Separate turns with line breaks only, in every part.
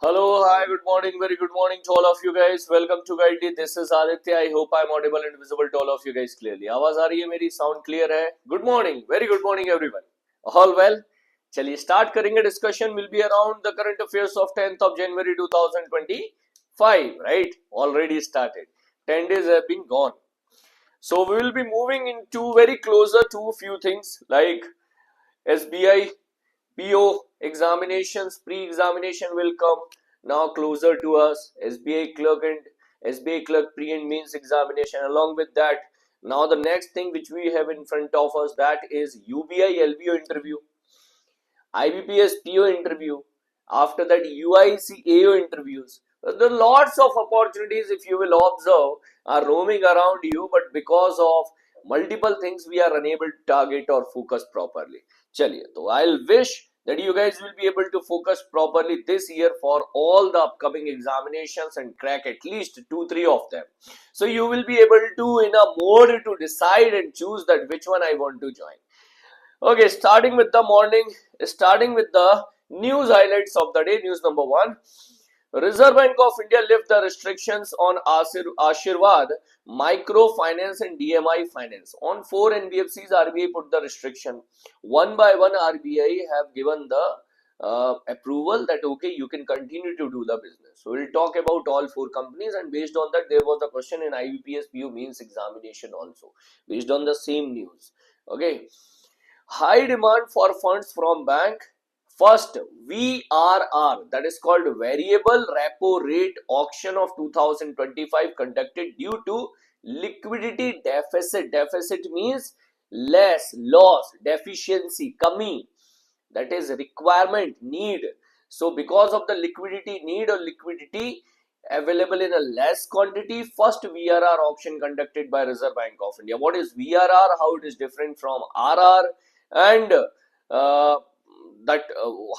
Hello, hi, good morning, very good morning to all of you guys. Welcome to IIT. This is Aditya. I hope I'm audible and visible to all of you guys clearly. आवाज आ रही है मेरी? Sound clear है? Good morning, very good morning everyone. All well? चलिए start करेंगे. Discussion will be around the current affairs of 10th of January 2025. Right? Already started. 10 days have been gone. So we will be moving into very closer to a few things like SBI PO examinations, pre-examination will come now closer to us. SBI clerk and SBI clerk pre and means examination. Along with that, now the next thing which we have in front of us, that is UBI LBO interview, IBPS PO interview. After that, UIC AO interviews. There are lots of opportunities, if you will observe, are roaming around you, but because of multiple things, we are unable to target or focus properly. Chaliye, so I'll wish that you guys will be able to focus properly this year for all the upcoming examinations and crack at least 2-3 of them. So you will be able to in a mode to decide and choose that which one I want to join. Okay, starting with the morning, starting with the news highlights of the day. News number 1. Reserve Bank of India lift the restrictions on Ashirwad microfinance and DMI finance. On 4 NBFCs, RBI put the restriction. One by one, RBI have given the approval that okay, you can continue to do the business. So we'll talk about all 4 companies, and based on that, there was a question in IBPS PU means examination also, based on the same news. Okay. High demand for funds from bank. First, VRR, that is called Variable Repo Rate Auction of 2025 conducted due to liquidity deficit. Deficit means less, loss, deficiency, kami. That is requirement, need. So because of the liquidity need or liquidity available in a less quantity, first VRR auction conducted by Reserve Bank of India. What is VRR? How it is different from RR? And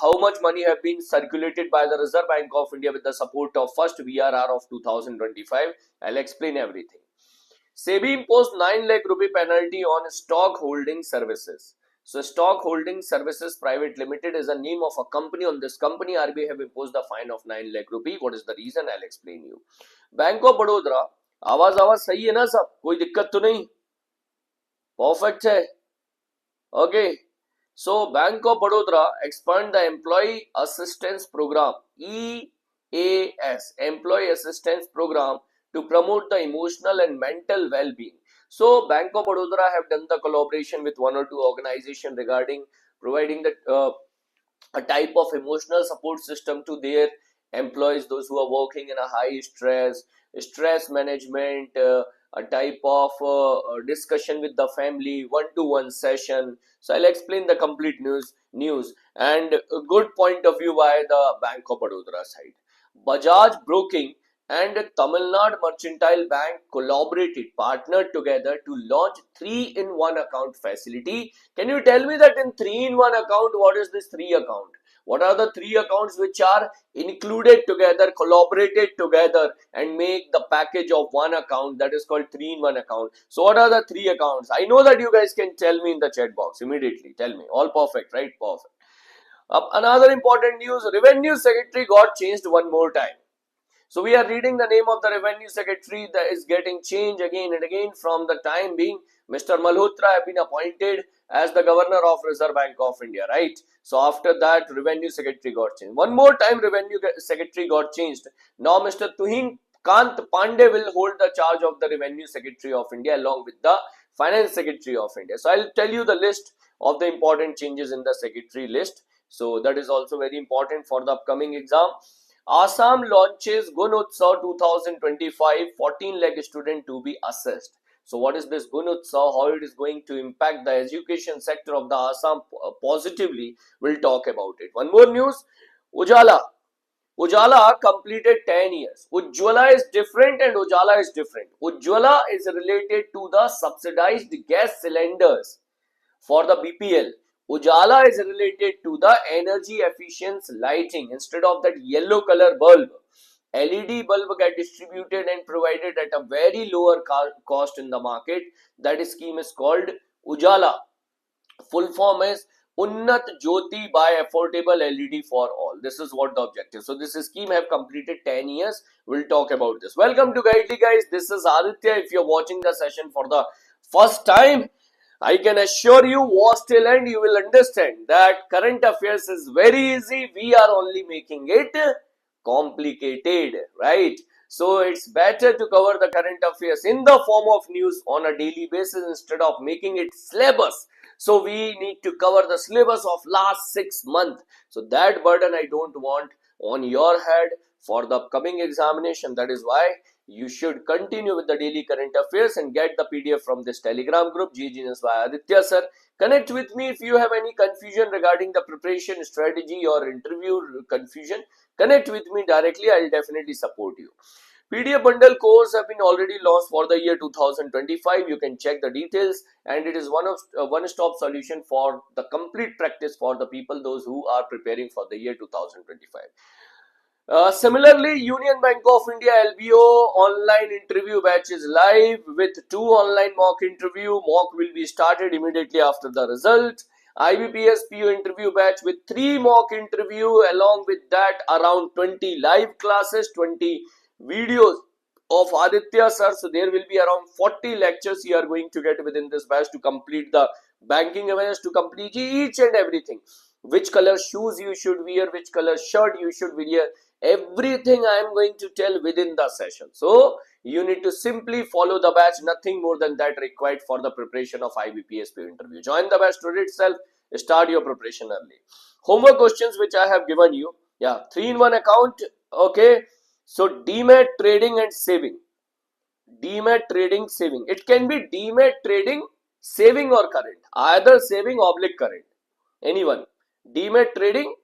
how much money have been circulated by the Reserve Bank of India with the support of first VRR of 2025. I'll explain everything. SEBI imposed 9 lakh rupee penalty on stock holding services. So stock holding services private limited is a name of a company. On this company, RBI have imposed a fine of 9 lakh rupee. What is the reason? I'll explain you. Bank of Baroda, आवाज सही है ना सब? कोई दिक्कत तो नहीं? Perfect है. Okay. So Bank of Baroda expand the Employee Assistance Program, EAS, Employee Assistance Program, to promote the emotional and mental well-being. So Bank of Baroda have done the collaboration with 1 or 2 organizations regarding providing the a type of emotional support system to their employees, those who are working in a high stress management, a type of discussion with the family, one-to-one session. So I'll explain the complete news and a good point of view by the Bank of Baroda side. Bajaj Broking and Tamil Nadu Mercantile Bank partnered together to launch 3-in-1 account facility. Can you tell me that in 3-in-1 account, what is this 3 account? What are the 3 accounts which are included together, collaborated together and make the package of 1 account, that is called 3-in-1 account. So what are the 3 accounts? I know that you guys can tell me in the chat box immediately. Tell me. All perfect, right? Perfect. Another important news, Revenue Secretary got changed one more time. So we are reading the name of the Revenue Secretary that is getting changed again and again. From the time being, Mr. Malhotra have been appointed as the Governor of Reserve Bank of India, right? So after that, Revenue Secretary got changed. One more time, Revenue Secretary got changed. Now Mr. Tuhin Kant Pandey will hold the charge of the Revenue Secretary of India along with the Finance Secretary of India. So I'll tell you the list of the important changes in the Secretary list. So that is also very important for the upcoming exam. Assam launches Gunotsav 2025, 14 lakh student to be assessed. So what is this Gunotsav? How it is going to impact the education sector of the Assam positively? We'll talk about it. One more news, Ujala. Ujala completed 10 years. Ujala is different and Ujala is different. Ujala is related to the subsidized gas cylinders for the BPL. Ujala is related to the energy efficient lighting. Instead of that yellow color bulb, LED bulb get distributed and provided at a very lower cost in the market. That scheme is called Ujala. Full form is Unnat Jyoti by affordable LED for all. This is what the objective. So this scheme have completed 10 years. We'll talk about this. Welcome to Guidely guys. This is Aditya. If you're watching the session for the first time, I can assure you, watch till end, you will understand that current affairs is very easy. We are only making it complicated, right? So it's better to cover the current affairs in the form of news on a daily basis instead of making it syllabus. So we need to cover the syllabus of last 6 months. So that burden I don't want on your head for the upcoming examination. That is why you should continue with the daily current affairs and get the PDF from this Telegram group, G Genius by Aditya sir. Connect with me if you have any confusion regarding the preparation strategy or interview confusion. Connect with me directly. I will definitely support you. PDF bundle course have been already launched for the year 2025. You can check the details, and it is one-stop solution for the complete practice for the people, those who are preparing for the year 2025. Similarly, Union Bank of India LBO online interview batch is live with 2 online mock interview. Mock will be started immediately after the result. IBPS PO interview batch with 3 mock interview, along with that around 20 live classes, 20 videos of Aditya sir. So there will be around 40 lectures you are going to get within this batch to complete the banking awareness, to complete each and everything. Which color shoes you should wear, which color shirt you should wear, everything I am going to tell within the session. So you need to simply follow the batch, nothing more than that required for the preparation of IBPS interview. Join the batch today itself, start your preparation early. Homework questions which I have given you, 3-in-1 account, okay. So demat trading and saving. Demat trading, saving. It can be demat trading, saving or current. Either saving oblique current. Anyone. Demat trading,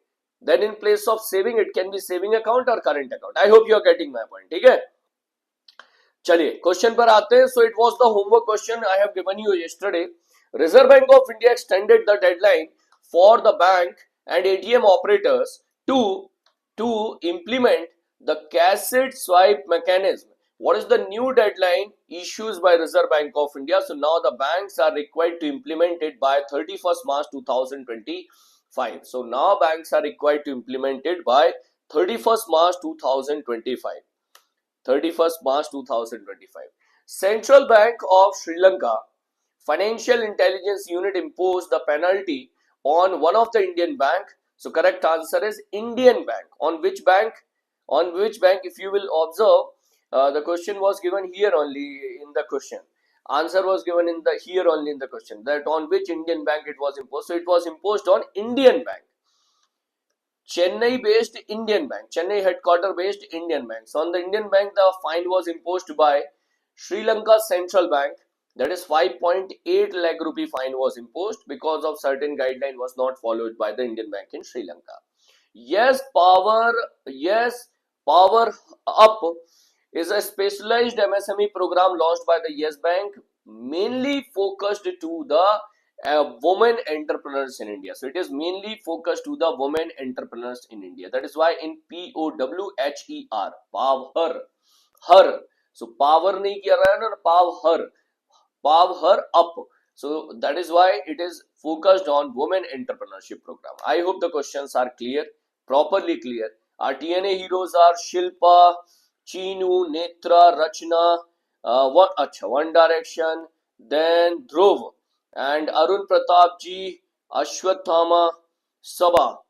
then in place of saving, it can be saving account or current account. I hope you are getting my point. ठीक है? चलिए question पर आते हैं. So it was the homework question I have given you yesterday. Reserve Bank of India extended the deadline for the bank and ATM operators to implement the cassette swipe mechanism. What is the new deadline issued by Reserve Bank of India? So now the banks are required to implement it by 31st March 2025. So now banks are required to implement it by 31st March 2025. 31st March 2025. Central Bank of Sri Lanka Financial Intelligence Unit imposed the penalty on one of the Indian bank. So correct answer is Indian bank. On which bank? On which bank? If you will observe, the question was given here only in the question. Answer was given in the here only in the question, that on which Indian bank it was imposed. So it was imposed on Indian bank. Chennai based Indian bank, Chennai headquarter based Indian bank. So on the Indian bank, the fine was imposed by Sri Lanka Central Bank. That is 5.8 lakh rupee fine was imposed because of certain guideline was not followed by the Indian bank in Sri Lanka. Yes, Power Up is a specialized MSME program launched by the Yes Bank, mainly focused to the women entrepreneurs in India. So it is mainly focused to the women entrepreneurs in India. That is why in POWHER, power her. So power nahi kiya raha hai na, power up. So that is why it is focused on women entrepreneurship program. I hope the questions are clear, properly clear. Our TNA heroes are Shilpa, Chinu, Netra, Rachna, One Direction, then Dhruv, and Arun Pratap ji, Ashwathama, Sabha,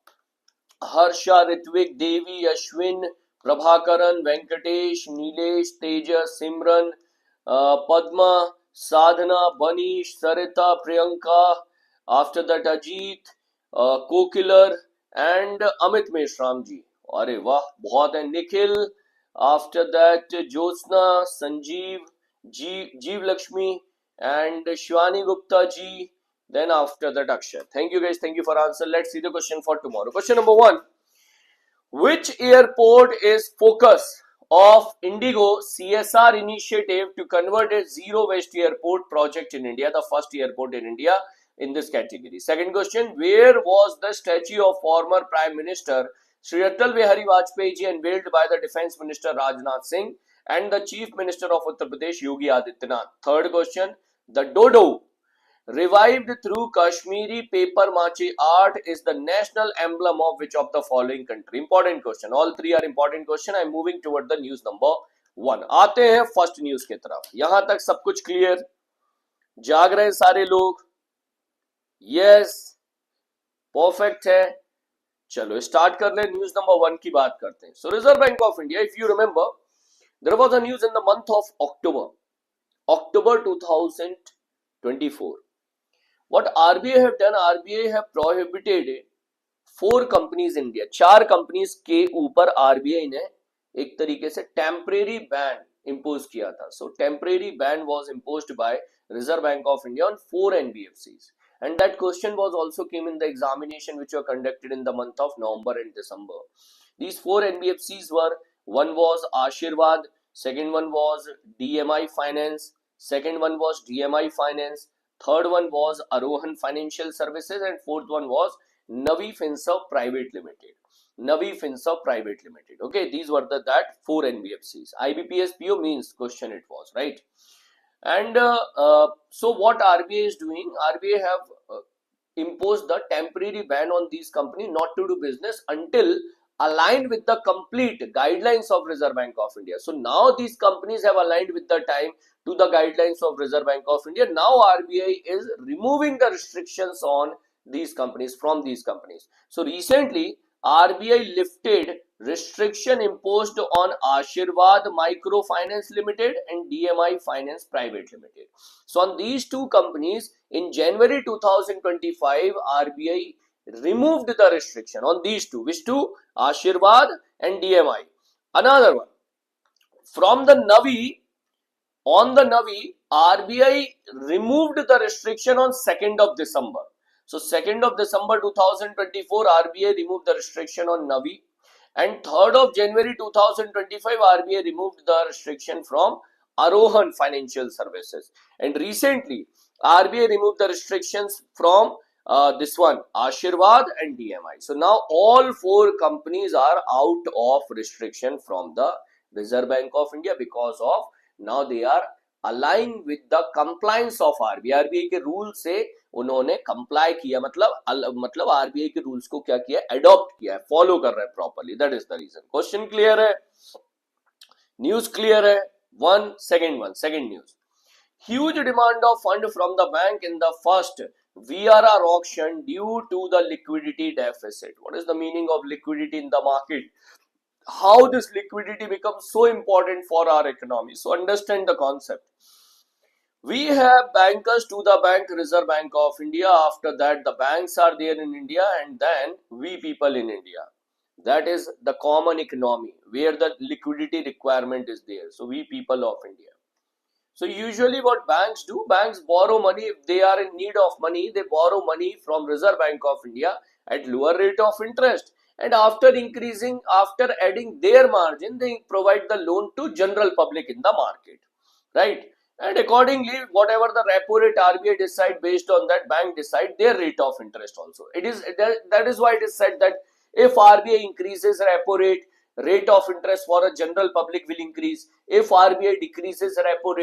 Harsha, Ritvik, Devi, Ashwin, Prabhakaran, Venkatesh, Nilesh, Tejas, Simran, Padma, Sadhana, Banish, Sarita, Priyanka, after that Ajit, Kokilar, and Amit Meshram ji. अरे वाह बहुत है. Nikhil, after that Jyotsna, Sanjeev, Jeev Lakshmi, and Shivani Gupta ji. Then after that Akshay. Thank you guys, thank you for answer. Let's see the question for tomorrow. Question number 1. Which airport is focus of Indigo CSR initiative to convert a zero waste airport project in India, the first airport in India in this category? Second question, where was the statue of former Prime Minister Sri Atal Bihari Vajpayee ji unveiled by the Defence Minister Rajnath Singh and the Chief Minister of Uttar Pradesh Yogi Adityanath? Third question, the Dodo revived through Kashmiri paper mache art is the national emblem of which of the following country? Important question. All three are important question. I'm moving toward the news number 1. आते हैं first news की तरफ. यहां तक सब कुछ clear? जाग रहे सारे लोग? यस, परफेक्ट है. चलो स्टार्ट कर ले. न्यूज नंबर 1 की बात करते हैं. So reserve bank of India, if you remember, there was a news in the month of October 2024. What RBI have done, RBI have prohibited 4 companies India, 4 companies के ऊपर आरबीआई ने एक तरीके से टेम्परेरी बैन इंपोज किया था. So temporary ban was imposed by reserve bank of India on 4 NBFCs, and that question was also came in the examination which were conducted in the month of November and December. These 4 NBFCs were, one was Ashirwad, second one was DMI Finance, second one was DMI Finance, third one was Arohan Financial Services, and fourth one was Navi Finserv Private Limited. Navi Finserv Private Limited. Okay, these were that 4 NBFCs. IBPSPO means question it was, right? And so what RBI is doing, RBI have imposed the temporary ban on these companies not to do business until aligned with the complete guidelines of Reserve Bank of India. So now these companies have aligned with the time to the guidelines of Reserve Bank of India. Now RBI is removing the restrictions on these companies, from these companies. So recently RBI lifted restriction imposed on Ashirwad Microfinance Limited and DMI Finance Private Limited. So on these 2 companies in January 2025, RBI removed the restriction on these 2. Which 2? Ashirwad and DMI. Another one, from the Navi, on the Navi, RBI removed the restriction on 2nd of December. So 2nd of December 2024, RBI removed the restriction on Navi, and 3rd of January 2025, RBI removed the restriction from Arohan Financial Services, and recently RBI removed the restrictions from this one, Ashirwad and DMI. So now all 4 companies are out of restriction from the Reserve Bank of India because of now they are aligned with the compliance of RBI. RBI के rule से उन्होंने comply किया, मतलब RBI के rules को क्या किया, adopt किया है, फॉलो कर रहा है properly. That is the reason. Question clear है? न्यूज क्लियर है? Second news. Huge demand of fund from the bank in the first VRR auction due to the liquidity deficit. What is the meaning of liquidity in the market? How this liquidity becomes so important for our economy? So understand the concept. We have bankers to the bank, Reserve Bank of India. After that, the banks are there in India, and then we people in India. That is the common economy where the liquidity requirement is there. So we people of India. So usually what banks do, banks borrow money. If they are in need of money, they borrow money from Reserve Bank of India at lower rate of interest. And after adding their margin, they provide the loan to general public in the market, right? And accordingly, whatever the repo rate RBI decide, based on that, bank decide their rate of interest also. That is why it is said that if RBI increases repo rate of interest for a general public will increase. If RBI decreases repo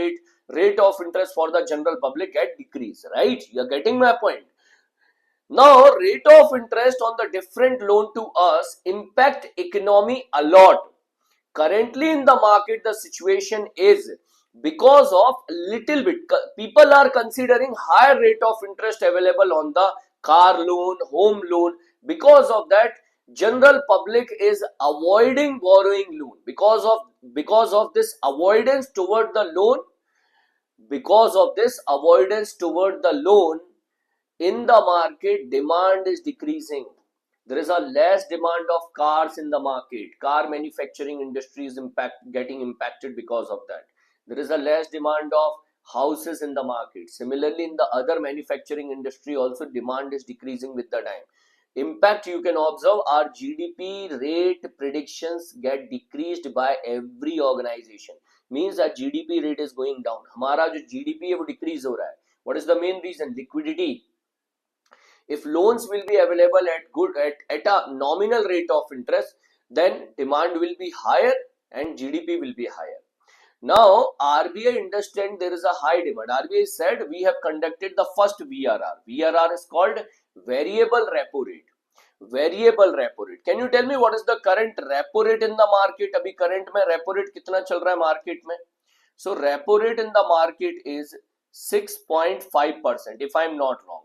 rate of interest for the general public get decrease, right? You are getting my point. Now, rate of interest on the different loan to us impact economy a lot. Currently in the market, the situation is because of little bit, people are considering higher rate of interest available on the car loan, home loan. Because of that, general public is avoiding borrowing loan. Because of this avoidance toward the loan, in the market, demand is decreasing. There is a less demand of cars in the market. Car manufacturing industry is getting impacted because of that. There is a less demand of houses in the market. Similarly, in the other manufacturing industry also, demand is decreasing with the time. Impact you can observe, our GDP rate predictions get decreased by every organization. Means that GDP rate is going down. हमारा जो GDP है वो decrease हो रहा है. What is the main reason? Liquidity. If loans will be available at a nominal rate of interest, then demand will be higher and GDP will be higher. Now RBI understand there is a high demand. RBI said we have conducted the first VRR. VRR is called variable repo rate. Variable repo rate. Can you tell me what is the current repo rate in the market? अभी current में repo rate कितना चल रहा है market में? So repo rate in the market is 6.5% if I am not wrong.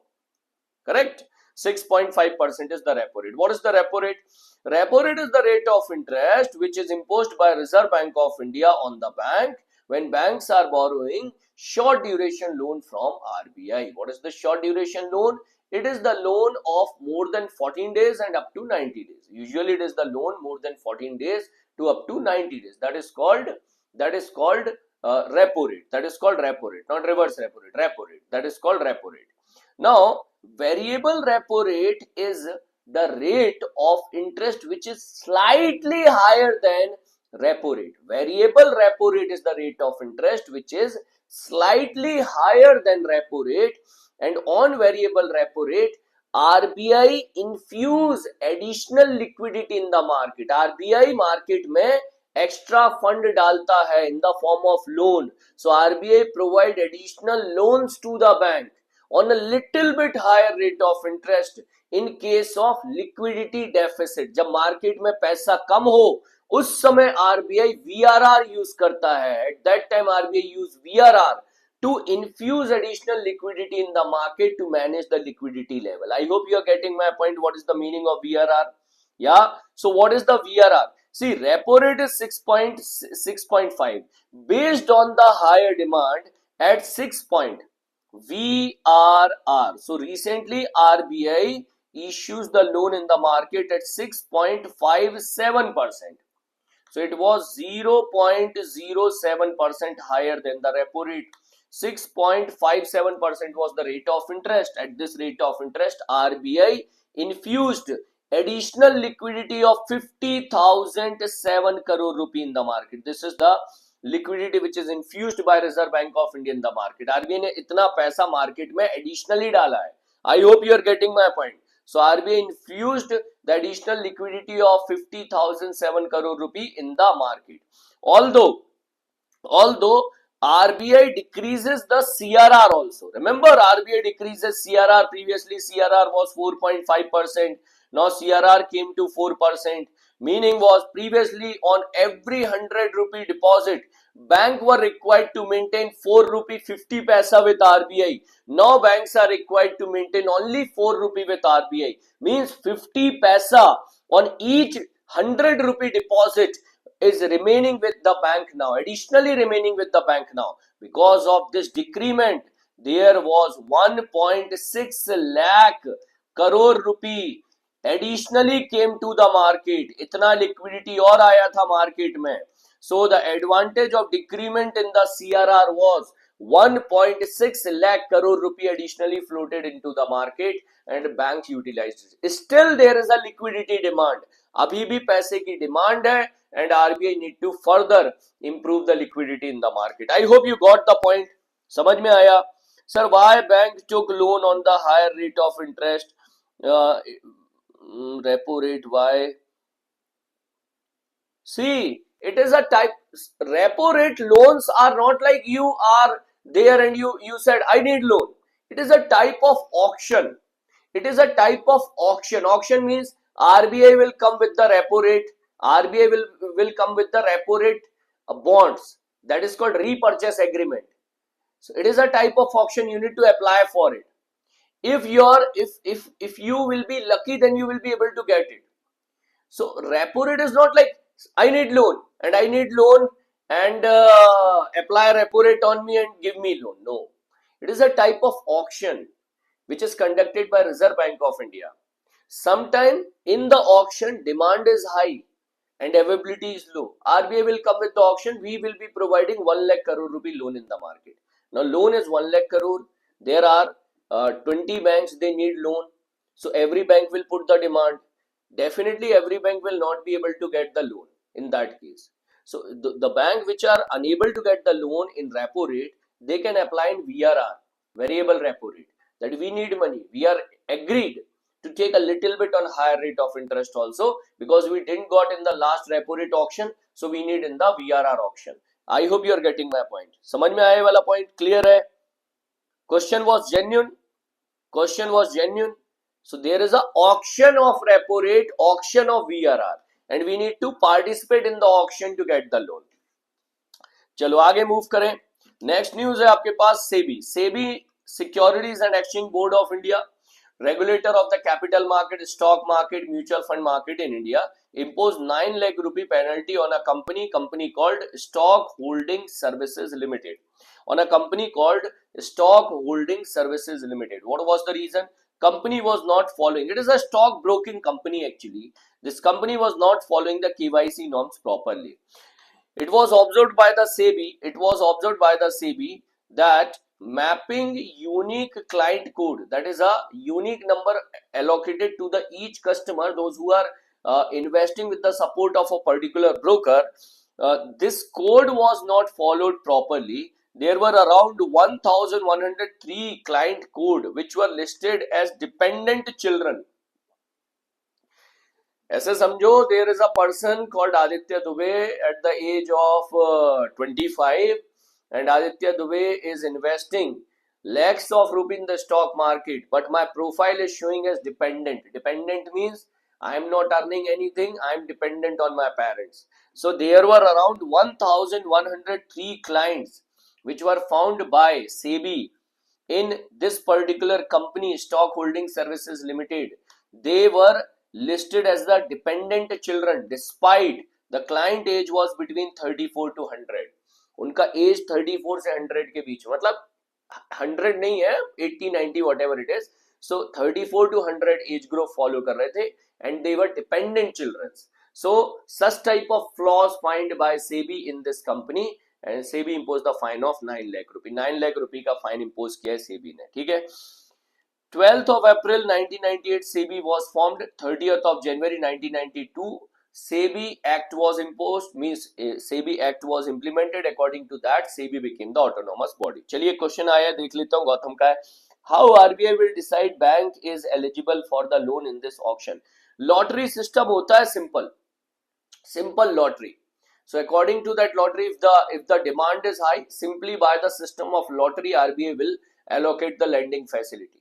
Correct? 6.5% is the repo rate. What is the repo rate? Repo rate is the rate of interest which is imposed by Reserve Bank of India on the bank when banks are borrowing short duration loan from RBI. What is the short duration loan? It is the loan of more than 14 days and up to 90 days. Usually it is the loan more than 14 days to up to 90 days. That is called repo rate. That is called repo rate, not reverse repo rate. Repo rate. That is called repo rate. Now, variable repo rate is the rate of interest which is slightly higher than repo rate. Variable repo rate is the rate of interest which is slightly higher than repo rate, and on variable repo rate RBI infuse additional liquidity in the market. RBI market में extra fund डालता है in the form of loan. So RBI provide additional loans to the bank on a little bit higher rate of interest in case of liquidity deficit. जब market में पैसा कम हो उस समय RBI VRR use करता है. At that time RBI use VRR to infuse additional liquidity in the market to manage the liquidity level. I hope you are getting my point. What is the meaning of VRR? Yeah. So what is the VRR? See, repo rate is 6.5 based on the higher demand at 6 point. VRR. So recently RBI issues the loan in the market at 6.57%. So it was 0.07% higher than the repo rate. 6.57% was the rate of interest. At this rate of interest, RBI infused additional liquidity of 50,007 crore rupee in the market. This is the liquidity which is infused by Reserve Bank of India in the market. RBI ने इतना पैसा market में additionally डाला है. I hope you are getting my point. So RBI infused the additional liquidity of 50,007 crore rupee in the market. Although RBI decreases the CRR also. Remember, RBI decreases CRR. Previously CRR was 4.5%. Now CRR came to 4%. Meaning was previously on every 100 rupee deposit, bank were required to maintain 4 rupee 50 paisa with RBI. Now banks are required to maintain only 4 rupee with RBI. Means 50 paisa on each 100 rupee deposit is remaining with the bank now. Additionally remaining with the bank now. Because of this decrement, there was 1.6 lakh crore rupee additionally came to the market. इतना liquidity और आया था market में. So the advantage of decrement in the CRR was 1.6 lakh crore rupee additionally floated into the market and banks utilized it. Still there is a liquidity demand. अभी भी पैसे की demand है and RBI need to further improve the liquidity in the market. I hope you got the point. समझ में आया? Sir, why bank took loan on the higher rate of interest? Repo rate, why? See, it is a type. Repo rate loans are not like you are there and you said I need loan. It is a type of auction. It is a type of auction. Auction means RBI will come with the repo rate. RBI will come with the repo rate bonds. That is called repurchase agreement. So it is a type of auction. You need to apply for it. If you will be lucky, then you will be able to get it. So repo rate is not like I need loan and apply repo rate on me and give me loan. No, it is a type of auction which is conducted by Reserve Bank of India. Sometime in the auction demand is high and availability is low. RBI will come with the auction. We will be providing 1 lakh crore rupee loan in the market. Now loan is 1 lakh crore. There are 20 banks, they need loan. So every bank will put the demand. Definitely every bank will not be able to get the loan in that case. So the bank which are unable to get the loan in repo rate, they can apply in VRR, variable repo rate, that we need money. We are agreed to take a little bit on higher rate of interest also because we didn't got in the last repo rate auction. So we need in the VRR auction. I hope you are getting my point. समझ में आए वाला point clear है? Question was genuine. Question was genuine. So there is a auction of repo rate, auction of VRR, and we need to participate in the auction to get the loan. चलो आगे move करें. Next news है आपके पास SEBI securities and exchange board of India, regulator of the capital market, stock market, mutual fund market in India, imposed 9 lakh rupee penalty on a company called Stockholding Services Limited. On a company called Stockholding Services Limited. What was the reason? Company was not following. It is a stock broking company actually. This company was not following the KYC norms properly. It was observed by the SEBI that mapping unique client code, that is a unique number allocated to the each customer, those who are investing with the support of a particular broker, this code was not followed properly. There were around 1103 client code which were listed as dependent children. ऐसे समझो, there is a person called Aditya Dubey at the age of 25, and Aditya Dubey is investing lakhs of rupees in the stock market, but my profile is showing as dependent. Dependent means I am not earning anything, I am dependent on my parents. So there were around 1103 clients which were found by SEBI in this particular company, Stockholding Services Limited. They were listed as the dependent children despite the client age was between 34 to 100. उनका as 34 से 100 के बीच, मतलब 100 नहीं है, 80 90 whatever it is. So 34 to 100 age group follow कर रहे थे and they were dependent children. So such type of flaws find by SEBI in this company and SEBI imposed the fine of 9 lakh rupee. 9 lakh rupee का fine impose किया है SEBI ने. ठीक है. 12th of April 1998 SEBI was formed. 30th of January 1992 SEBI Act was imposed, means SEBI Act was implemented. According to that SEBI became the autonomous body. चलिए question आया, देख लेता हूँ गौतम का है. How RBI will decide bank is eligible for the loan in this auction? Lottery system होता है, simple lottery. So according to that lottery, if the demand is high, simply by the system of lottery RBI will allocate the lending facility.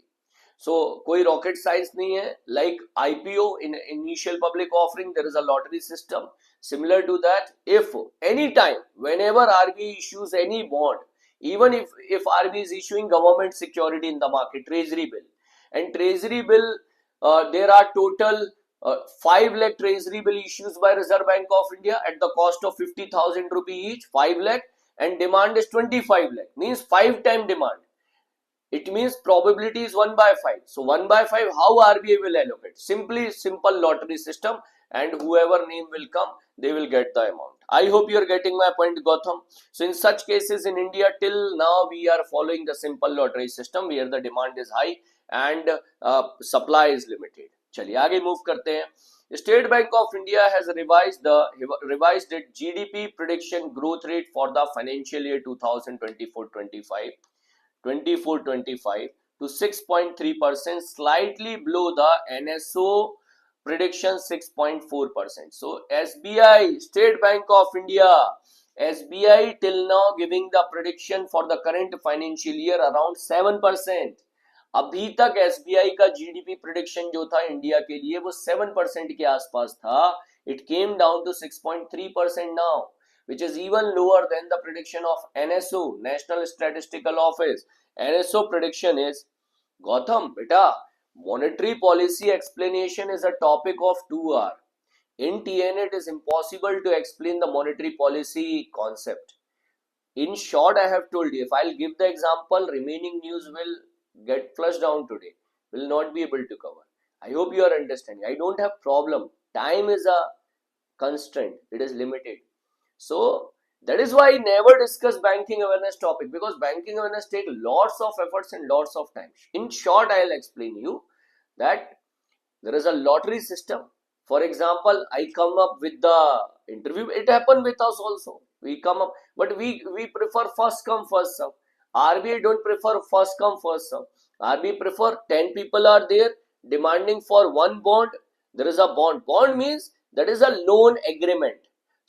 So कोई rocket science नहीं है. Like IPO, in initial public offering, there is a lottery system. Similar to that, if anytime, whenever RBI issues any bond, even if RBI is issuing government security in the market, treasury bill, and treasury bill, there are total 5 lakh treasury bill issues by Reserve Bank of India at the cost of 50,000 rupee each, 5 lakh, and demand is 25 lakh, means 5 time demand. It means probability is 1 by 5. So 1 by 5, how RBI will allocate? Simple lottery system, and whoever name will come, they will get the amount. I hope you are getting my point, Gautam. So in such cases in India, till now we are following the simple lottery system where the demand is high and supply is limited. चलिए आगे move करते हैं. State Bank of India has revised its GDP prediction growth rate for the financial year 2024-25 to 6.3%, slightly below the NSO prediction 6.4%. So SBI, State Bank of India, SBI till now giving the prediction for the current financial year around 7%. अभी तक SBI का GDP prediction जो था India के लिए वो 7% के आसपास था. It came down to 6.3% now, which is even lower than the prediction of NSO, National Statistical Office. NSO prediction is, Gautam, beta, monetary policy explanation is a topic of 2 hours. In TNA, it is impossible to explain the monetary policy concept. In short, I have told you, if I'll give the example, remaining news will get flushed down today, will not be able to cover. I hope you are understanding. I don't have problem. Time is a constraint. It is limited. So that is why I never discuss banking awareness topic, because banking awareness take lots of efforts and lots of time. In short, I will explain you that there is a lottery system. For example, I come up with the interview. It happened with us also. We come up, but we prefer first come first serve. RBI don't prefer first come first serve. RBI prefer 10 people are there demanding for one bond. There is a bond. Bond means that is a loan agreement.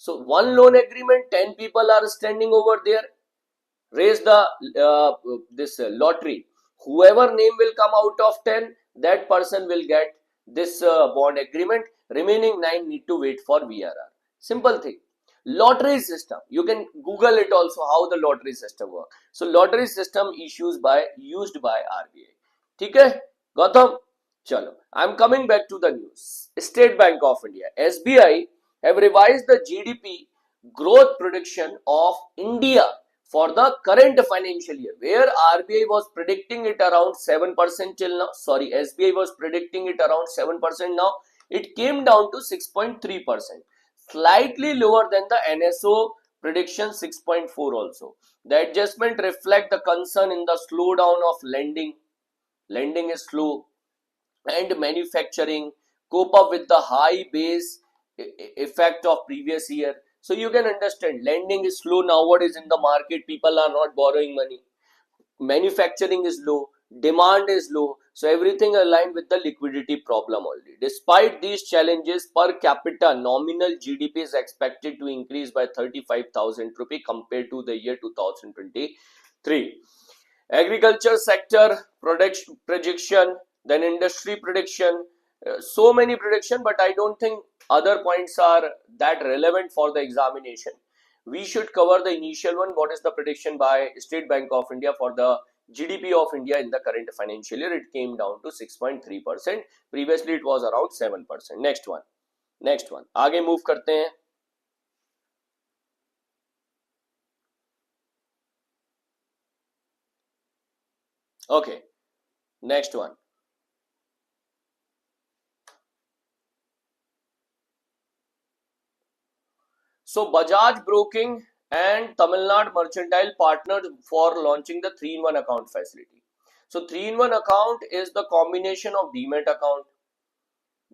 So one loan agreement, 10 people are standing over there, raise the this lottery. Whoever name will come out of 10, that person will get this bond agreement. Remaining 9 need to wait for VRR. Simple thing. Lottery system, you can google it also how the lottery system work. So lottery system used by RBI. ठीक है गौतम? चलो, I'm coming back to the news. State Bank of India, SBI, have revised the GDP growth prediction of India for the current financial year, where RBI was predicting it around 7% till now. Sorry, SBI was predicting it around 7% now. It came down to 6.3%, slightly lower than the NSO prediction 6.4 also. The adjustment reflect the concern in the slowdown of lending. Lending is slow, and manufacturing cope up with the high base effect of previous year. So you can understand lending is slow nowadays in the market, people are not borrowing money, manufacturing is low, demand is low, so everything aligned with the liquidity problem only. Despite these challenges, per capita nominal GDP is expected to increase by 35,000 rupee compared to the year 2023. Agriculture sector projection, then industry prediction, so many prediction, but I don't think other points are that relevant for the examination. We should cover the initial one. What is the prediction by State Bank of India for the GDP of India in the current financial year? It came down to 6.3%. Previously it was around 7%. Next one आगे move करते हैं. Okay, next one. So Bajaj Broking and Tamil Nadu Mercantile partnered for launching the 3-in-1 account facility. So 3-in-1 account is the combination of Demat account.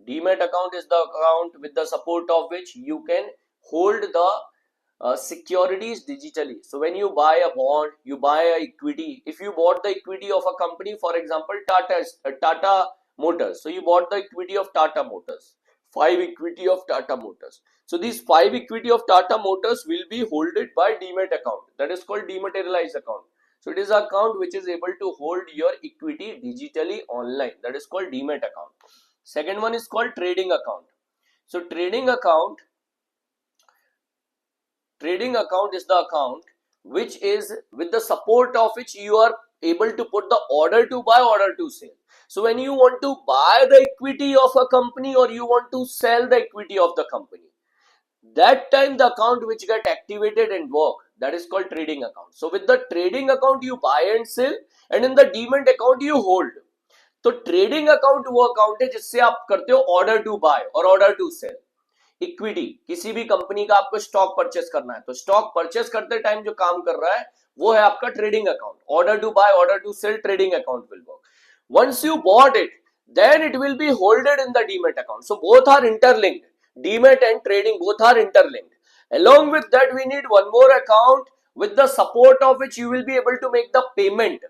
Demat account is the account with the support of which you can hold the securities digitally. So when you buy a bond, you buy a equity. If you bought the equity of a company, for example Tata Motors, so you bought the equity of Tata Motors, 5 equity of Tata Motors. So these 5 equity of Tata Motors will be holded by Demat account, that is called dematerialized account. So it is an account which is able to hold your equity digitally online, that is called Demat account. Second one is called trading account. So trading account is the account which is with the support of which you are able to put the order to buy, order to sell. So when you want to buy the equity of a company or you want to sell the equity of the company, that time the account which get activated and work, that is called trading account. So with the trading account you buy and sell, and in the demat account you hold. तो trading account वो account है जिससे आप करते हो order to bye और order to cell. Equity, किसी भी कंपनी का आपको स्टॉक परचेस करना है, तो स्टॉक परचेस करते टाइम जो काम कर रहा है वो है आपका trading account. Order to buy, order to sell, trading account will work. Once you bought it, then it will be holded in the demat account. So both are interlinked. Demat and trading both are interlinked. Along with that, we need one more account with the support of which you will be able to make the payment.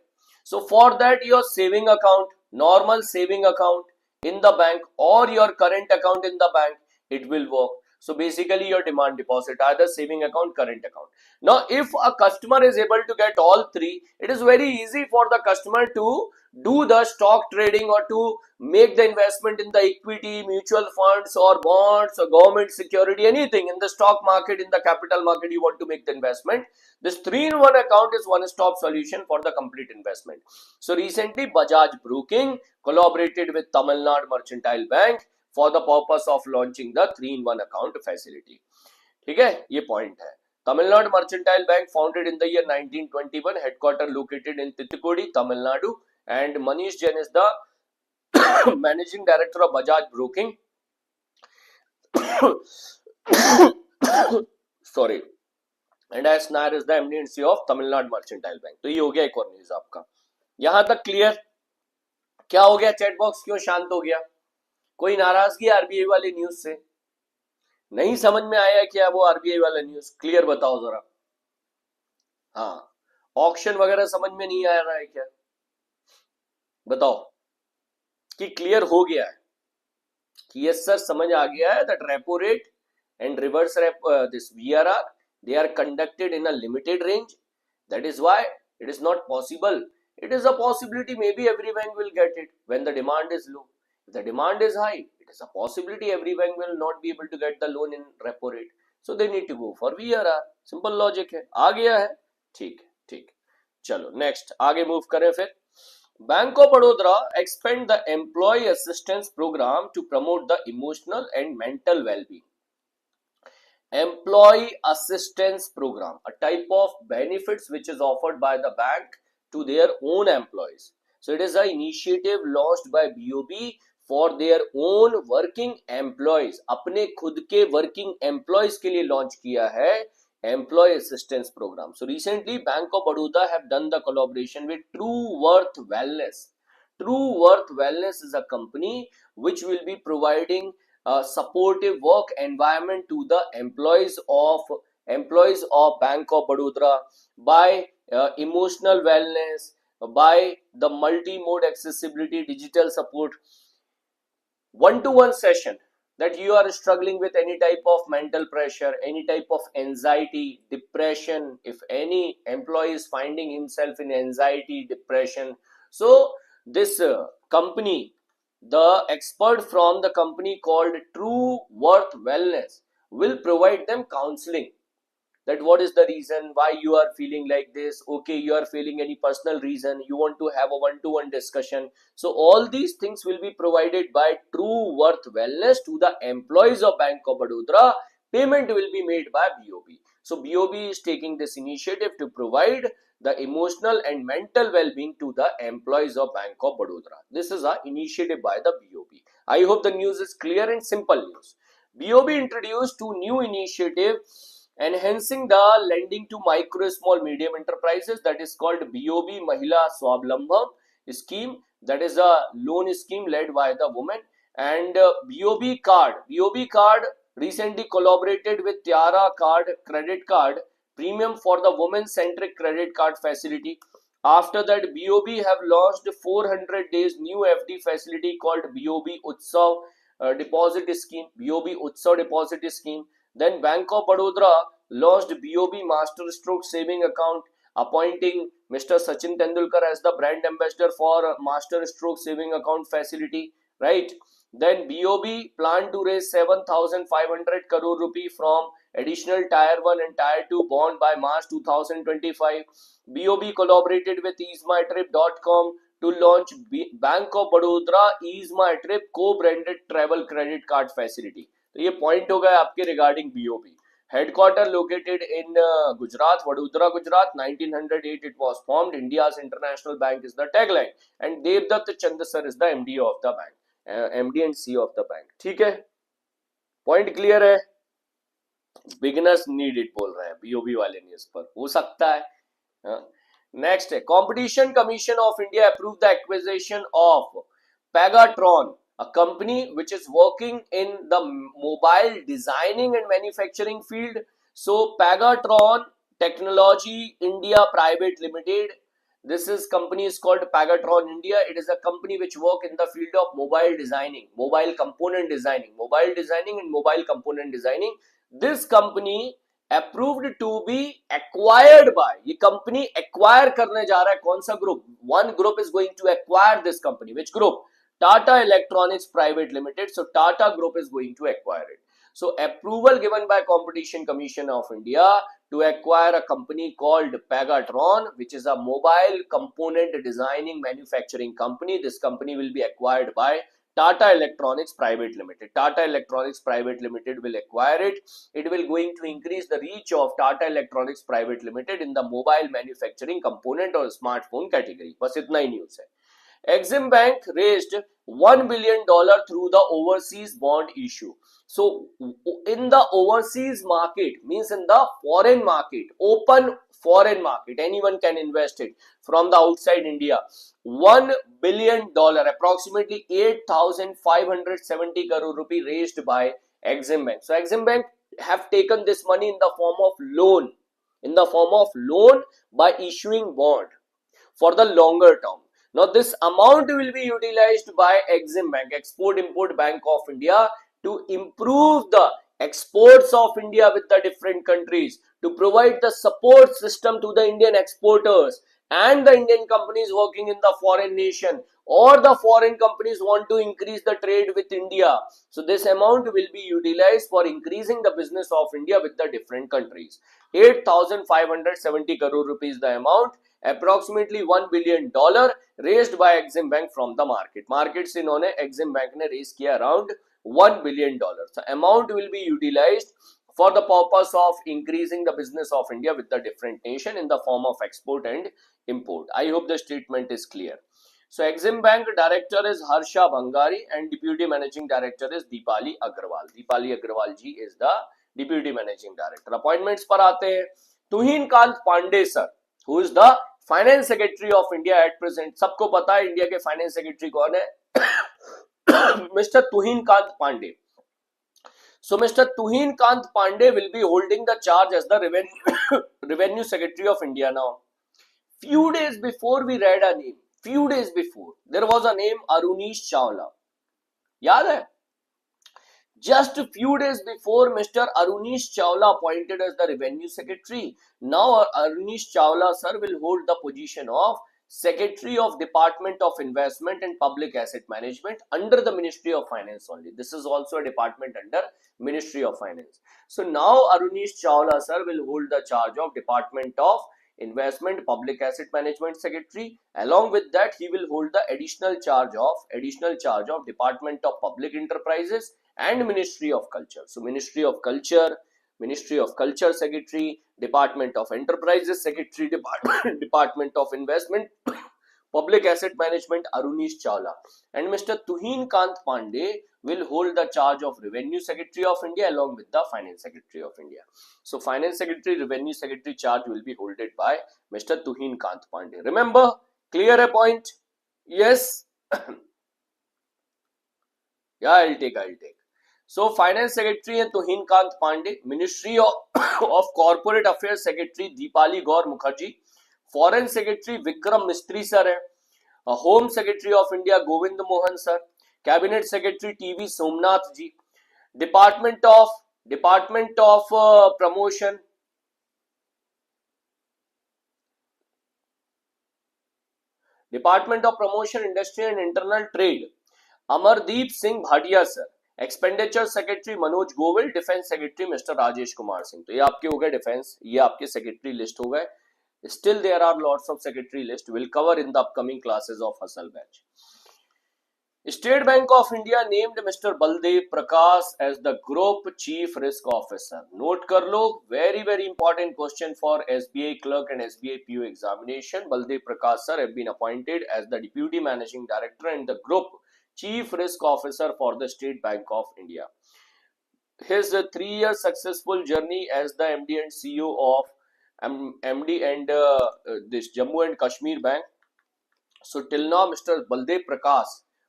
So for that, your saving account, normal saving account in the bank or your current account in the bank, it will work. So basically your demand deposit, either saving account, current account. Now if a customer is able to get all three, it is very easy for the customer to do the stock trading or to make the investment in the equity, mutual funds or bonds or government security, anything in the stock market, in the capital market you want to make the investment. This 3-in-1 account is one-stop solution for the complete investment. So recently Bajaj Broking collaborated with Tamil Nadu Mercantile Bank for the purpose of launching the 3-in-1 account facility. ठीक है, ये point है. Tamil Nadu Mercantile Bank founded in the year 1921, headquarter located in Tuticorin, Tamil Nadu, and Manish Jain is the managing director of Bajaj Broking. Sorry. And S. Nair is the MD of Tamil Nadu Mercantile Bank. तो ये हो गया एक और news आपका. यहां तक clear? क्या हो गया? चैट बॉक्स क्यों शांत हो गया? कोई नाराजगी आरबीआई वाली न्यूज से? नहीं समझ में आया क्या वो आरबीआई वाला न्यूज? क्लियर बताओ जरा. हाँ, ऑक्शन वगैरह समझ में नहीं आ रहा है क्या? बताओ कि क्लियर हो गया है कि यस सर समझ आ गया है that repo rate and reverse this VRR, they are conducted in a limited range. That is why it is not possible. It is a possibility, maybe every bank will get it when the demand is low. If the demand is high, it is a possibility every bank will not be able to get the loan in repo rate. So they need to go for VRR. Simple logic है. आ गया है? ठीक है, ठीक. चलो next आगे move करें फिर. Bank of Baroda expand the employee assistance program to promote the emotional and mental well-being. Employee assistance program, a type of benefits which is offered by the bank to their own employees. So it is an initiative launched by BOB for their own working employees. अपने खुद के working employees के लिए launch किया है employee assistance program. So recently Bank of Baroda have done the collaboration with True Worth Wellness. True Worth Wellness is a company which will be providing a supportive work environment to the employees of Bank of Baroda by emotional wellness, by the multi-mode accessibility, digital support, one-to-one session that you are struggling with any type of mental pressure, any type of anxiety, depression, if any employee is finding himself in anxiety, depression. So this company, the expert from the company called True Worth Wellness will provide them counseling, that what is the reason why you are feeling like this. Okay, you are feeling any personal reason, you want to have a one-to-one discussion. So all these things will be provided by True Worth Wellness to the employees of Bank of Baroda. Payment will be made by BOB. So BOB is taking this initiative to provide the emotional and mental well-being to the employees of Bank of Baroda. This is an initiative by the BOB. I hope the news is clear and simple news. BOB introduced two new initiatives enhancing the lending to micro, small, medium enterprises, that is called BOB Mahila Swavlambha scheme. That is a loan scheme led by the woman. And BOB card recently collaborated with Tiara card credit card premium for the women centric credit card facility. After that, BOB have launched 400 days new FD facility called BOB Utsav deposit scheme. BOB Utsav deposit scheme. Then Bank of Baroda launched BOB Master Stroke Saving Account, appointing Mr. Sachin Tendulkar as the brand ambassador for Master Stroke Saving Account facility, right? Then BOB planned to raise 7,500 crore rupee from additional Tier 1 and Tier 2 bond by March 2025. BOB collaborated with easemytrip.com to launch Bank of Baroda Ease My Trip co-branded travel credit card facility. तो ये point हो गया आपके regarding BOB. Headquarter located in Gujarat, Vadodara, Gujarat. 1908 it was formed. India's international bank is the tagline, and Devdutt Chand sir is the MD of the bank, MD and CEO of the bank. ठीक है, point clear है. Beginners need it बोल रहे हैं BOB वाले ने, इस पर हो सकता है. नेक्स्ट है, competition commission of India approve the acquisition of Pegatron, a company which is working in the mobile designing and manufacturing field. So Pegatron Technology India Private Limited, this is company is called Pegatron India. It is a company which work in the field of mobile designing, mobile component designing, and mobile component designing. This company approved to be acquired by, ये company acquire करने जा रहा है कौन सा group? One group is going to acquire this company. Which group? Tata Electronics Private Limited. So Tata Group is going to acquire it. So approval given by Competition Commission of India to acquire a company called Pegatron, which is a mobile component designing manufacturing company. This company will be acquired by Tata Electronics Private Limited. Tata Electronics Private Limited will acquire it. It will going to increase the reach of Tata Electronics Private Limited in the mobile manufacturing component or smartphone category. बस इतना ही news है. EXIM Bank raised $1 billion through the overseas bond issue. So in the overseas market, means in the foreign market, open foreign market, anyone can invest it from the outside India. $1 billion, approximately 8,570 crore rupee raised by EXIM Bank. So EXIM Bank have taken this money in the form of loan, by issuing bond for the longer term. Now this amount will be utilized by EXIM Bank, Export Import Bank of India, to improve the exports of India with the different countries, to provide the support system to the Indian exporters and the Indian companies working in the foreign nation, or the foreign companies want to increase the trade with India. So this amount will be utilized for increasing the business of India with the different countries. 8,570 crore rupees the amount, approximately $1 billion raised by EXIM Bank from the market. Market से इन्होंने EXIM Bank ने raise किया around $1 billion. So amount will be utilized for the purpose of increasing the business of India with the different nation in the form of export and import. I hope the statement is clear. So EXIM Bank director is Harsha Bhangari and deputy managing director is Deepali Agrawal. Deepali Agrawal ji is the deputy managing director. Appointments पर आते हैं. Tuhin Kanta Pandey sir, who is the finance secretary of India at present. सबको पता है India के finance secretary कौन है? Mr. Tuhin Kant Pandey. So Mr. Tuhin Kant Pandey will be holding the charge as the revenue secretary of India now. Few days before we read a name, there was a name Arunish Chawla. याद है? Just a few days before, Mr. Arunish Chawla appointed as the revenue secretary. Now Arunish Chawla sir will hold the position of Secretary of Department of Investment and Public Asset Management under the Ministry of Finance only. This is also a department under Ministry of Finance. So now Arunish Chawla sir will hold the charge of Department of Investment Public Asset Management Secretary. Along with that, he will hold the additional charge of Department of Public Enterprises and Ministry of Culture. So Ministry of Culture Secretary, Department of Enterprises Secretary, Department of Investment, Public Asset Management, Arunish Chawla. And Mr. Tuhin Kant Pandey will hold the charge of Revenue Secretary of India along with the Finance Secretary of India. So Finance Secretary, Revenue Secretary charge will be held by Mr. Tuhin Kant Pandey. Remember, clear a point? Yes? Yeah, I'll take. So Finance Secretary and Tuhin Kant Pandey, Ministry of Corporate Affairs Secretary Deepali Gaur Mukherjee, Foreign Secretary Vikram Mistry sir है, Home Secretary of India Govind Mohan sir, Cabinet Secretary TV Somnath ji, Department of Promotion, Industry and Internal Trade, Amardeep Singh Bhatia sir, expenditure secretary Manoj Govil, defence secretary mister Rajesh Kumar Singh. तो ये आपके हो गए defence, ये आपके secretary list हो गए. Still there are lots of secretary list. Will cover in the upcoming classes of Hustle batch. State Bank of India named Mr. Baldev Prakash as the Group Chief Risk Officer. Note कर लो, very important question for SBI clerk and SBI PO examination. Baldev Prakash sir have been appointed as the Deputy Managing Director and the Group Chief Risk Officer for the State Bank of India. His 3-year successful journey as the MD and CEO of this Jammu and Kashmir Bank. So till now, Mr. Baldev Prakash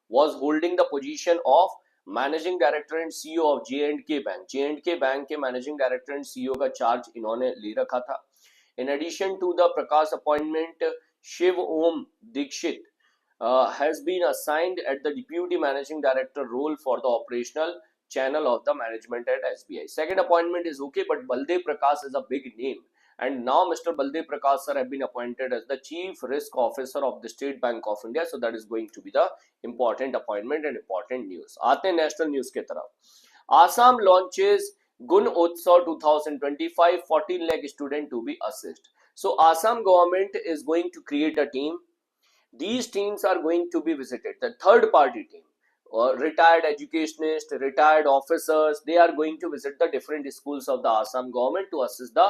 was holding the position of Managing Director and CEO of J&K Bank. J&K Bank के Managing Director and CEO का charge इन्होंने ले रखा था. In addition to the Prakash appointment, Shiv Om Dikshit has been assigned at the Deputy Managing Director role for the operational channel of the management at SBI. Second appointment is okay, but Baldev Prakash is a big name. And now Mr. Baldev Prakash sir have been appointed as the Chief Risk Officer of the State Bank of India. So that is going to be the important appointment and important news. आते हैं national news के तरफ. Assam launches Gunotsav 2025, 14 lakh student to be assessed. So Assam government is going to create a team. These teams are going to be visited. The third party team, retired educationists, retired officers, they are going to visit the different schools of the Assam government to assess the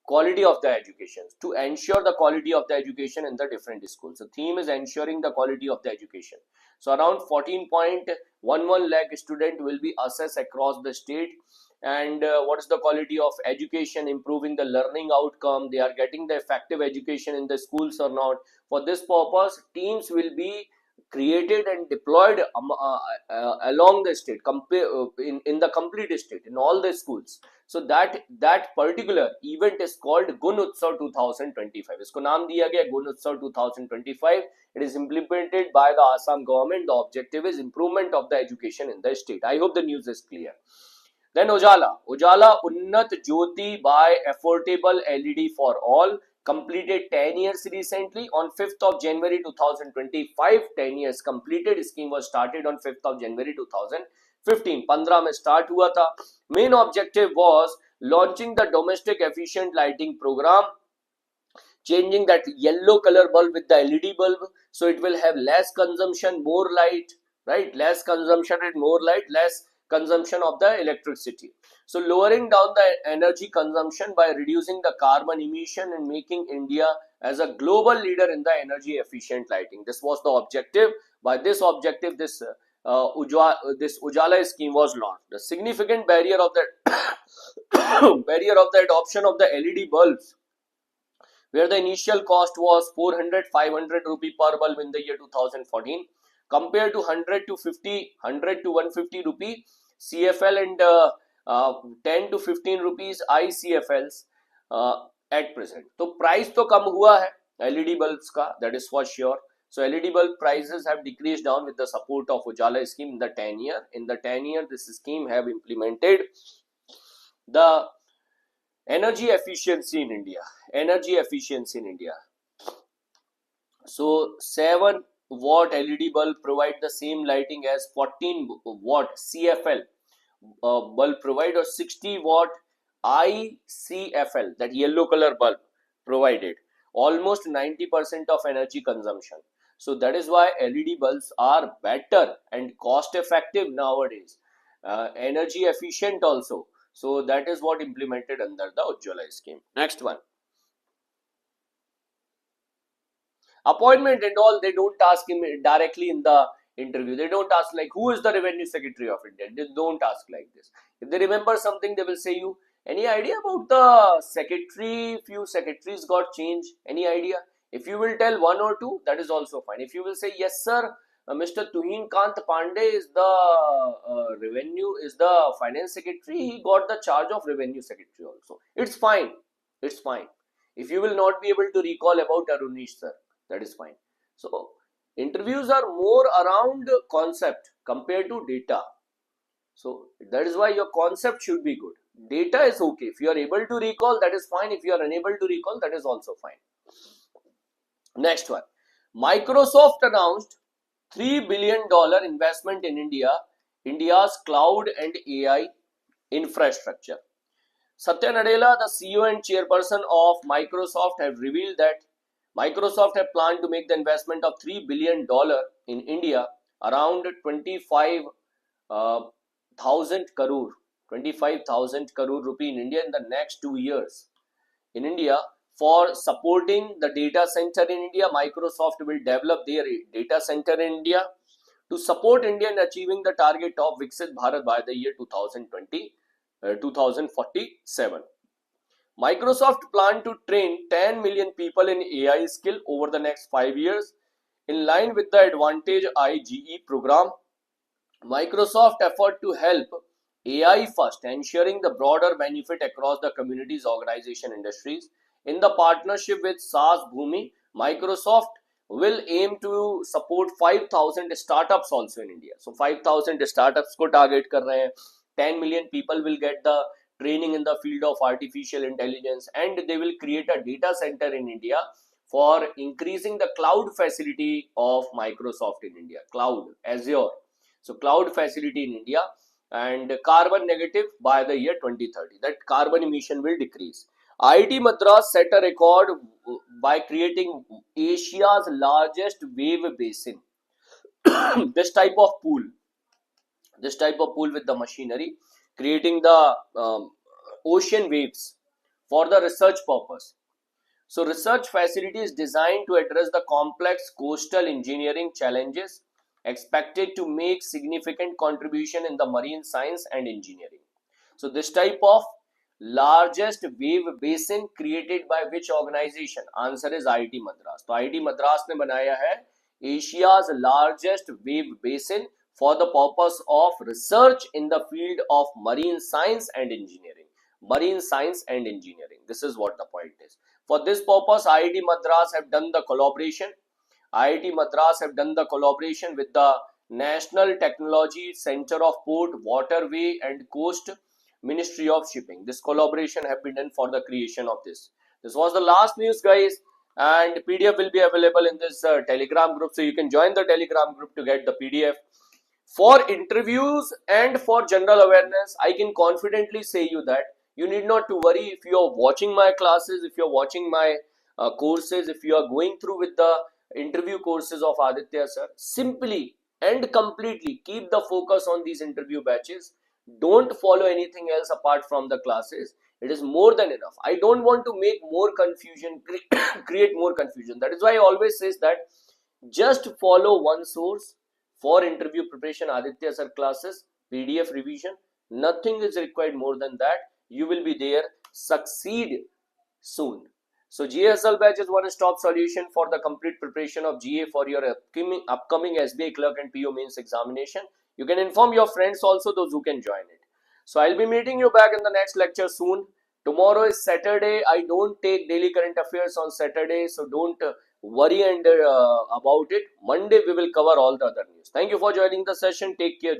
quality of the education, to ensure the quality of the education in the different schools. The theme is ensuring the quality of the education. So around 14.11 lakh student will be assessed across the state. And what is the quality of education, improving the learning outcome, they are getting the effective education in the schools or not. For this purpose, teams will be created and deployed along the state, in the complete state, in all the schools. So that particular event is called Gunotsav 2025. इसको नाम दिया गया Gunotsav 2025. It is implemented by the Assam government. The objective is improvement of the education in the state. I hope the news is clear. Then Ujala Unnat Jyoti by Affordable LED for All, completed 10 years recently on 5th of January 2025. 10 years completed. Scheme was started on 5th of January 2015. 15 में start हुआ था. Main objective was launching the domestic efficient lighting program, changing that yellow color bulb with the LED bulb, so it will have less consumption, more light, right? Less consumption and more light, less consumption of the electricity. So lowering down the energy consumption by reducing the carbon emission and making India as a global leader in the energy efficient lighting. This was the objective. By this objective, this Ujala scheme was launched. The significant barrier of the barrier of the adoption of the LED bulbs, where the initial cost was 400-500 rupee per bulb in the year 2014, compared to 100 to 150 rupee CFL and 10 to 15 rupees ICFLs at present. So price तो कम हुआ है LED bulbs का, that is for sure. So LED bulb prices have decreased down with the support of Ujala scheme in the 10 year. In the 10 year, this scheme have implemented the energy efficiency in India. Energy efficiency in India. So 7 watt LED bulb provide the same lighting as 14 watt CFL bulb provide, or 60 watt ICFL, that yellow color bulb, provided almost 90% of energy consumption. So that is why LED bulbs are better and cost effective nowadays, energy efficient also. So that is what implemented under the Ujala scheme. Next one. Appointment and all, they don't ask him directly in the interview. They don't ask like, who is the Revenue Secretary of India? They don't ask like this. If they remember something, they will say you, any idea about the secretary? Few secretaries got changed. Any idea? If you will tell one or two, that is also fine. If you will say, yes sir, Mr. Tuhin Kant Pandey is the finance secretary, he got the charge of revenue secretary also. It's fine. It's fine. If you will not be able to recall about Arunish sir, that is fine. So interviews are more around concept compared to data. So that is why your concept should be good. Data is okay. If you are able to recall, that is fine. If you are unable to recall, that is also fine. Next one. Microsoft announced $3 billion investment in India's cloud and AI infrastructure. Satya Nadella, the CEO and chairperson of Microsoft, have revealed that Microsoft have planned to make the investment of $3 billion in India, around 25,000 crore rupee in India in the next 2 years. In India, for supporting the data center in India, Microsoft will develop their data center in India to support India in achieving the target of Viksit Bharat by the year 2047. Microsoft plan to train 10 million people in AI skill over the next 5 years. In line with the Advantage IGE program, Microsoft effort to help AI first, ensuring the broader benefit across the communities, organization, industries. In the partnership with SaaS Bhumi, Microsoft will aim to support 5,000 startups also in India. So 5,000 startups ko target kar rahe hain. 10 million people will get the training in the field of artificial intelligence, and they will create a data center in India for increasing the cloud facility of Microsoft in India. Cloud, Azure. So cloud facility in India, and carbon negative by the year 2030. That carbon emission will decrease. IIT Madras set a record by creating Asia's largest wave basin. This type of pool with the machinery, creating the ocean waves for the research purpose. So research facility is designed to address the complex coastal engineering challenges, expected to make significant contribution in the marine science and engineering. So this type of largest wave basin created by which organization? Answer is IIT Madras. तो IIT Madras ने बनाया है Asia's largest wave basin for the purpose of research in the field of marine science and engineering. Marine science and engineering. This is what the point is. For this purpose, IIT Madras have done the collaboration. IIT Madras have done the collaboration with the National Technology Center of Port, Waterway and Coast Ministry of Shipping. This collaboration have been done for the creation of this. This was the last news, guys, and PDF will be available in this Telegram group, so you can join the Telegram group to get the PDF. For interviews and for general awareness, I can confidently say you that you need not to worry if you are watching my classes, if you are watching my courses, if you are going through with the interview courses of Aditya sir. Simply and completely keep the focus on these interview batches. Don't follow anything else apart from the classes. It is more than enough. I don't want to make more confusion, create more confusion. That is why I always says that just follow one source for interview preparation, Aditya sir classes, PDF revision. Nothing is required more than that. You will be there. Succeed soon. So GSL batch is one-stop solution for the complete preparation of GA for your upcoming SBI clerk and PO mains examination. You can inform your friends also, those who can join it. So I'll be meeting you back in the next lecture soon. Tomorrow is Saturday. I don't take daily current affairs on Saturday, so don't worry about it. Monday we will cover all the other news. Thank you for joining the session. Take care.